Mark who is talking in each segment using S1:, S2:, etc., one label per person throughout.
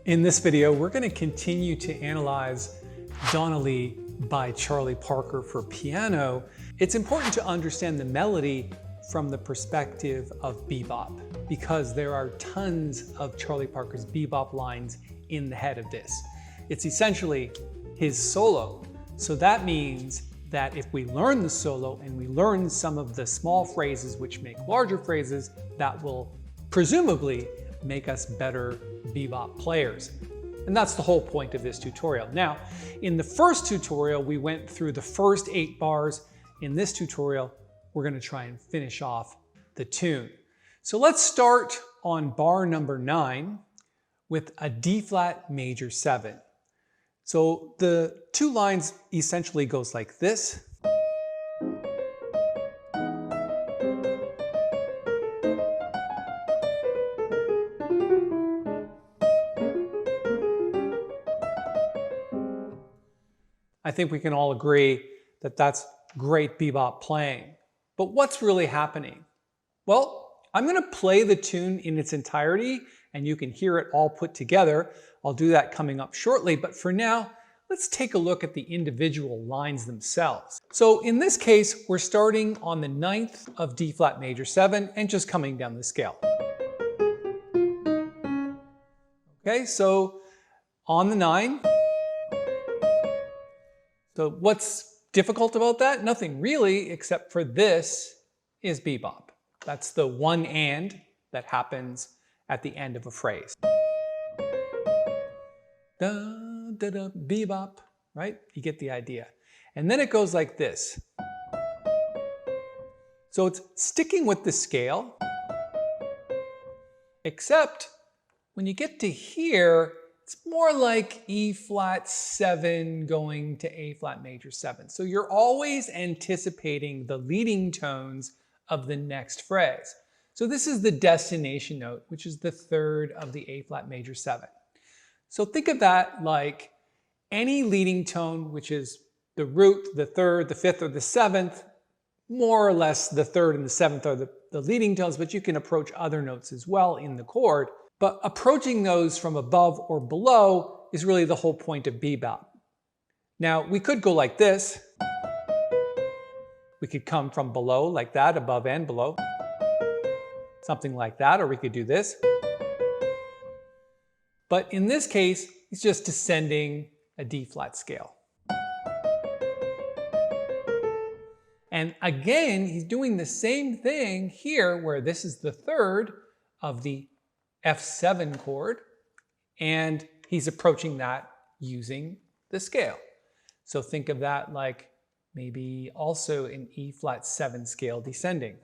S1: In this video, we're going to continue to analyze Donna Lee by Charlie Parker for piano. It's important to understand the melody from the perspective of bebop, because there are tons of Charlie Parker's bebop lines in the head of this. It's essentially his solo. So that means that if we learn the solo and we learn some of the small phrases which make larger phrases, that will presumably make us better bebop players. And that's the whole point of this tutorial. Now, in the first tutorial, we went through the first 8 bars. In this tutorial, we're going to try and finish off the tune. So let's start on bar number 9 with a D flat major 7. So the 2 lines essentially goes like this. I think we can all agree that that's great bebop playing. But what's really happening? Well, I'm going to play the tune in its entirety and you can hear it all put together. I'll do that coming up shortly, but for now, let's take a look at the individual lines themselves. So in this case, we're starting on the 9th of D flat major 7 and just coming down the scale. Okay, so on the 9. So what's difficult about that? Nothing really, except for this is bebop. That's the one and that happens at the end of a phrase. Da, da, da, bebop, right? You get the idea. And then it goes like this. So it's sticking with the scale, except when you get to here, it's more like E flat 7 going to A flat major 7. So you're always anticipating the leading tones of the next phrase. So this is the destination note, which is the 3rd of the A flat major 7. So think of that like any leading tone, which is the root, the 3rd, the 5th, or the 7th, more or less the 3rd and the 7th are the leading tones, but you can approach other notes as well in the chord. But approaching those from above or below is really the whole point of bebop. Now, we could go like this. We could come from below like that, above and below. Something like that, or we could do this. But in this case, he's just descending a D flat scale. And again, he's doing the same thing here, where this is the 3rd of the F7 chord, and he's approaching that using the scale. So think of that like maybe also an E flat 7 scale descending.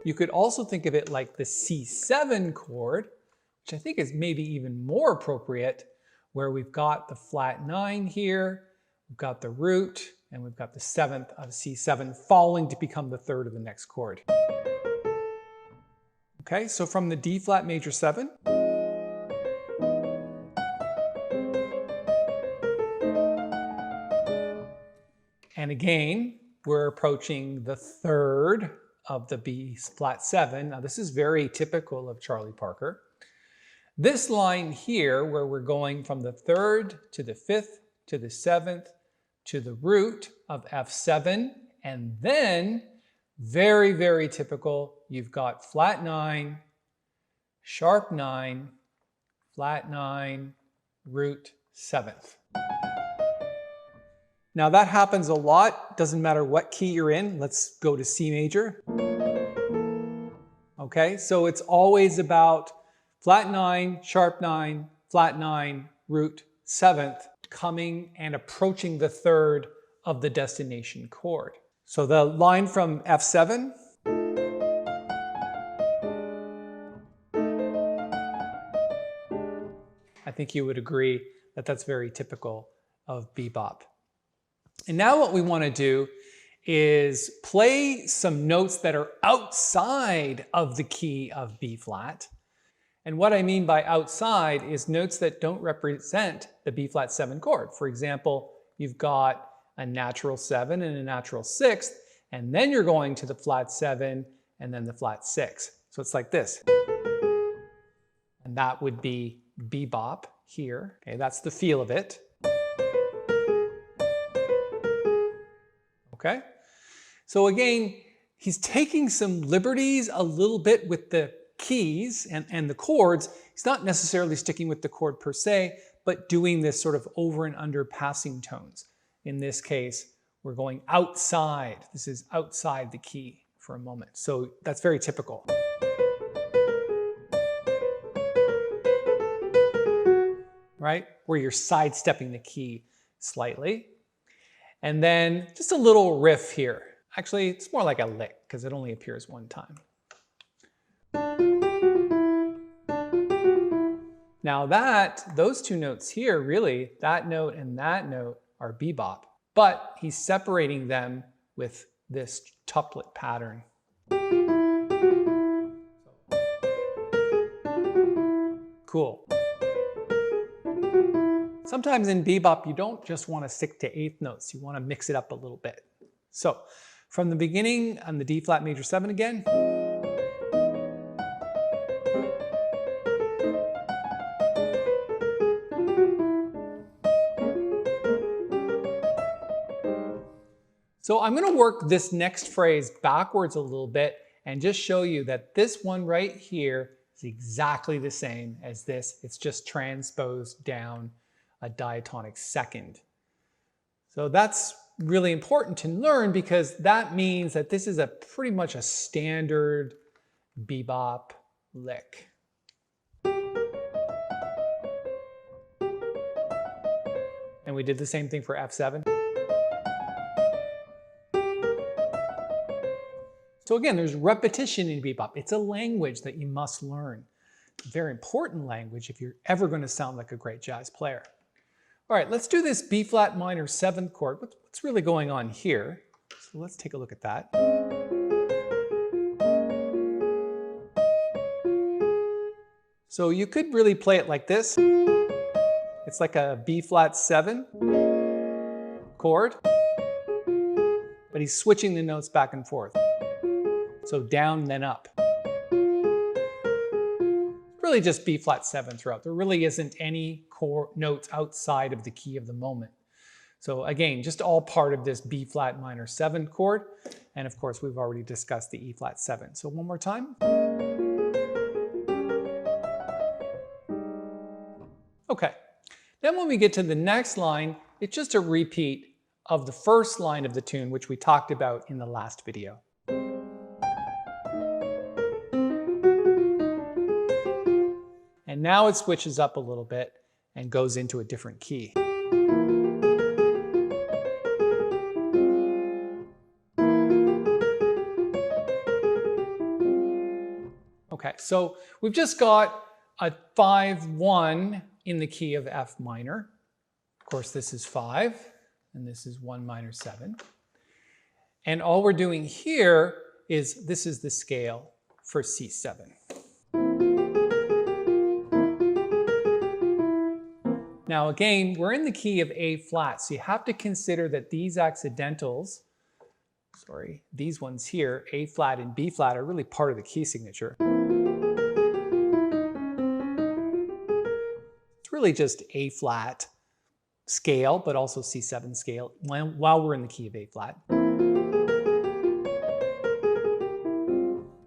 S1: You could also think of it like the C7 chord, which I think is maybe even more appropriate, where we've got the flat 9 here, we've got the root, and we've got the 7th of C7 falling to become the 3rd of the next chord. Okay, so from the D flat major 7, and again, we're approaching the 3rd of the B flat 7. Now this is very typical of Charlie Parker. This line here, where we're going from the 3rd to the 5th to the 7th to the root of F7, and then very, very typical, you've got flat 9, sharp 9, flat 9, root 7th. Now that happens a lot, doesn't matter what key you're in. Let's go to C major. Okay, so it's always about flat 9, sharp 9, flat 9, root 7th, coming and approaching the 3rd of the destination chord. So the line from F7, I think you would agree that that's very typical of bebop. And now what we want to do is play some notes that are outside of the key of B flat. And what I mean by outside is notes that don't represent the B flat 7 chord. For example, you've got a natural 7 and a natural 6th, and then you're going to the flat 7 and then the flat 6. So it's like this. that would be bebop here. Okay, that's the feel of it. Okay, so again, he's taking some liberties a little bit with the keys and the chords. He's not necessarily sticking with the chord per se, but doing this sort of over and under passing tones. In this case, we're going outside. This is outside the key for a moment. So that's very typical. Right? Where you're sidestepping the key slightly. And then just a little riff here. Actually, it's more like a lick because it only appears one time. Now those two notes here, really, that note and that note are bebop, but he's separating them with this tuplet pattern. Cool. Sometimes in bebop, you don't just want to stick to eighth notes. You want to mix it up a little bit. So from the beginning on the D flat major 7 again. So I'm going to work this next phrase backwards a little bit and just show you that this one right here is exactly the same as this. It's just transposed down a diatonic second. So that's really important to learn because that means that this is pretty much a standard bebop lick. And we did the same thing for F7. So again, there's repetition in bebop. It's a language that you must learn. A very important language if you're ever going to sound like a great jazz player. All right, let's do this B flat minor 7th chord. What's really going on here? So let's take a look at that. So you could really play it like this. It's like a B flat 7 chord, but he's switching the notes back and forth. So down, then up. Really just B flat 7 throughout. There really isn't any chord notes outside of the key of the moment. So again, just all part of this B flat minor 7 chord. And of course, we've already discussed the E flat 7. So one more time. Okay. Then when we get to the next line, it's just a repeat of the first line of the tune, which we talked about in the last video. And now it switches up a little bit and goes into a different key. Okay, so we've just got a 5-1 in the key of F minor. Of course, this is 5, and this is 1 minor 7. And all we're doing here is, this is the scale for C7. Now again, we're in the key of A flat, so you have to consider that these accidentals, these ones here, A flat and B flat, are really part of the key signature. It's really just A flat scale, but also C7 scale while we're in the key of A flat.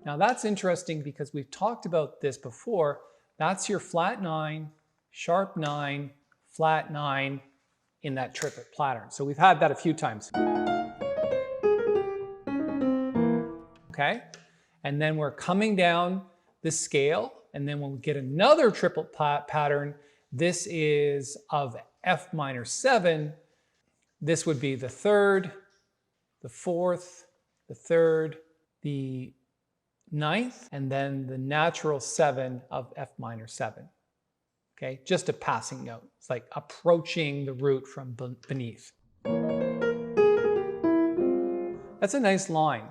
S1: Now that's interesting because we've talked about this before. That's your flat 9, sharp 9, flat 9 in that triplet pattern. So we've had that a few times. Okay, and then we're coming down the scale, and then when we get another triplet pattern, this is of F minor 7. This would be the 3rd, the 4th, the 3rd, the 9th, and then the natural 7 of F minor 7. Okay, just a passing note. It's like approaching the root from beneath. That's a nice line.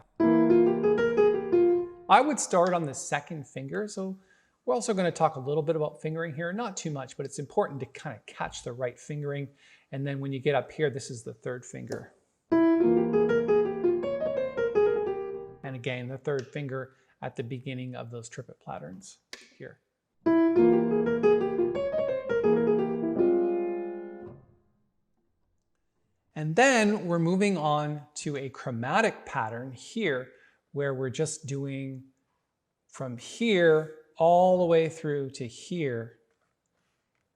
S1: I would start on the 2nd finger. So we're also going to talk a little bit about fingering here. Not too much, but it's important to kind of catch the right fingering. And then when you get up here, this is the 3rd finger. And again, the 3rd finger at the beginning of those triplet patterns here. And then we're moving on to a chromatic pattern here, where we're just doing from here all the way through to here.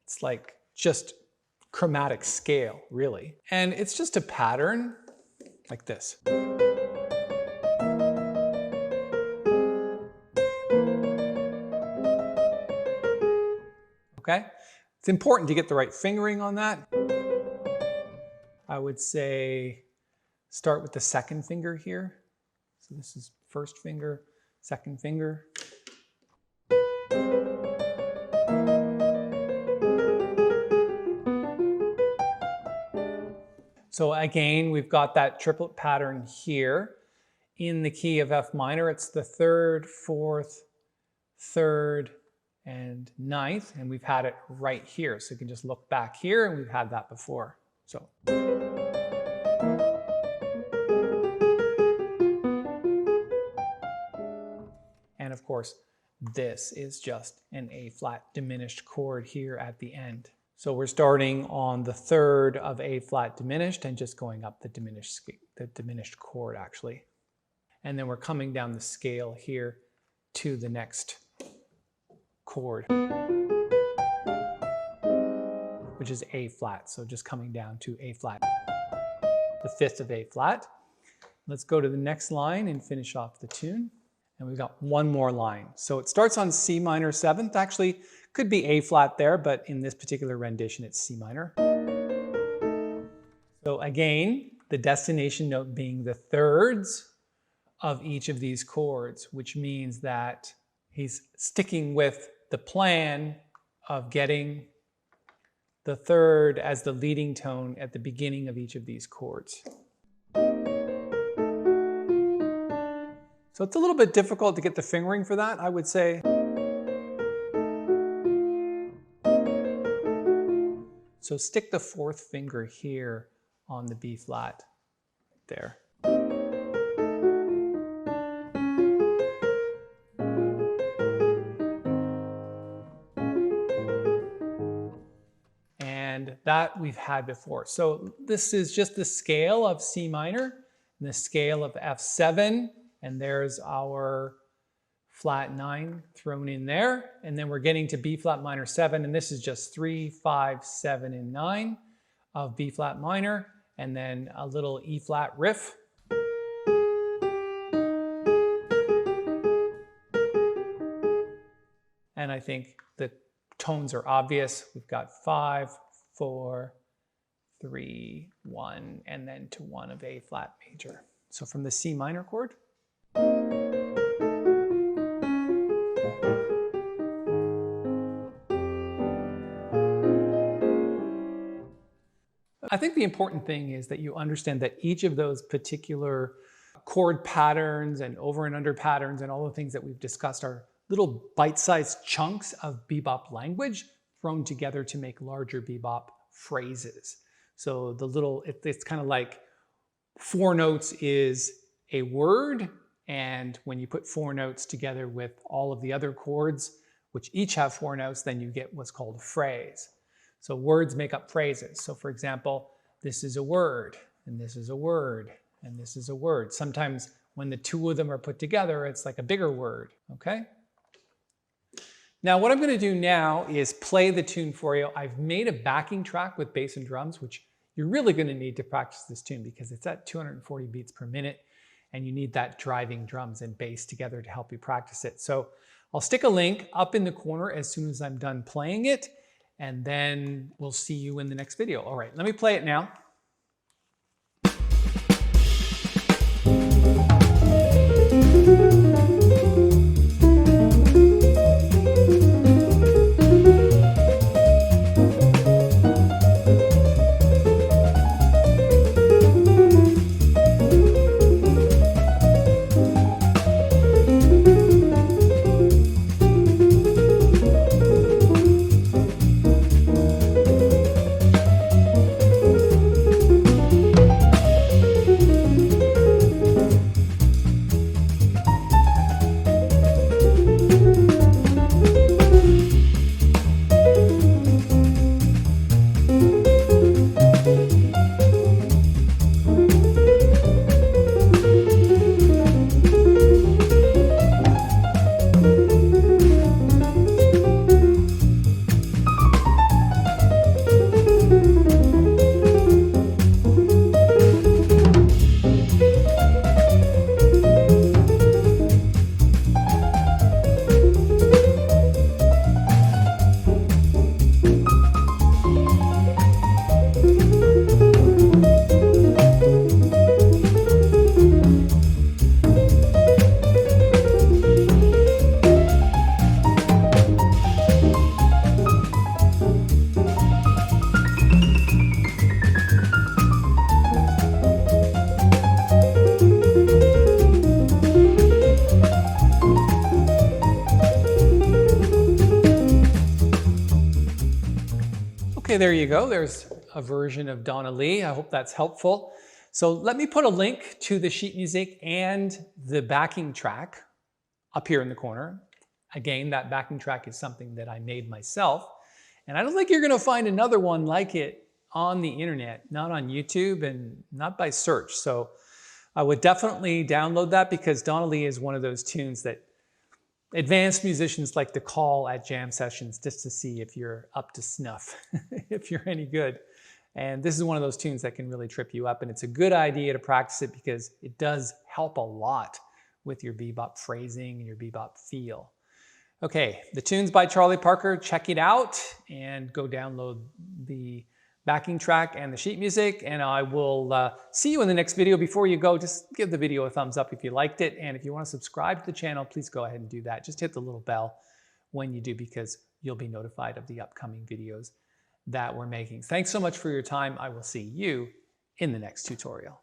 S1: It's like just chromatic scale, really. And it's just a pattern like this. Okay? It's important to get the right fingering on that. I would say start with the second finger here. So this is first finger, second finger. So again, we've got that triplet pattern here. In the key of F minor, it's the third, fourth, third, and ninth, and we've had it right here. So you can just look back here, and we've had that before. So. And of course, this is just an A flat diminished chord here at the end. So we're starting on the third of A flat diminished and just going up the diminished chord actually. And then we're coming down the scale here to the next chord, which is A flat. So just coming down to A flat, the fifth of A flat. Let's go to the next line and finish off the tune. And we've got one more line. So it starts on C minor seventh. Actually, could be A flat there, but in this particular rendition, it's C minor. So again, the destination note being the thirds of each of these chords, which means that he's sticking with the plan of getting the third as the leading tone at the beginning of each of these chords. So it's a little bit difficult to get the fingering for that, I would say. So stick the fourth finger here on the B flat there. And that we've had before. So this is just the scale of C minor and the scale of F7. And there's our flat 9 thrown in there. And then we're getting to B flat minor 7. And this is just 3, 5, 7, and 9 of B flat minor. And then a little E flat riff. And I think the tones are obvious. We've got 5, 4, 3, 1, and then to 1 of A flat major. So from the C minor chord. I think the important thing is that you understand that each of those particular chord patterns and over and under patterns and all the things that we've discussed are little bite-sized chunks of bebop language thrown together to make larger bebop phrases. So the little, it's kind of like 4 notes is a word, and when you put 4 notes together with all of the other chords, which each have 4 notes, then you get what's called a phrase. So words make up phrases. So for example, this is a word, and this is a word, and this is a word. Sometimes when the 2 of them are put together, it's like a bigger word, okay? Now what I'm going to do now is play the tune for you. I've made a backing track with bass and drums, which you're really going to need to practice this tune because it's at 240 beats per minute, and you need that driving drums and bass together to help you practice it. So I'll stick a link up in the corner as soon as I'm done playing it, and then we'll see you in the next video. All right, let me play it now. Okay, there you go. There's a version of Donna Lee. I hope that's helpful. So let me put a link to the sheet music and the backing track up here in the corner. Again, that backing track is something that I made myself. And I don't think you're going to find another one like it on the internet, not on YouTube and not by search. So I would definitely download that, because Donna Lee is one of those tunes that advanced musicians like to call at jam sessions just to see if you're up to snuff, if you're any good. And this is one of those tunes that can really trip you up, and it's a good idea to practice it because it does help a lot with your bebop phrasing and your bebop feel. Okay, the tune's by Charlie Parker. Check it out and go download the backing track and the sheet music, and I will see you in the next video. Before you go, just give the video a thumbs up if you liked it, and if you want to subscribe to the channel, please go ahead and do that. Just hit the little bell when you do, because you'll be notified of the upcoming videos that we're making. Thanks so much for your time. I will see you in the next tutorial.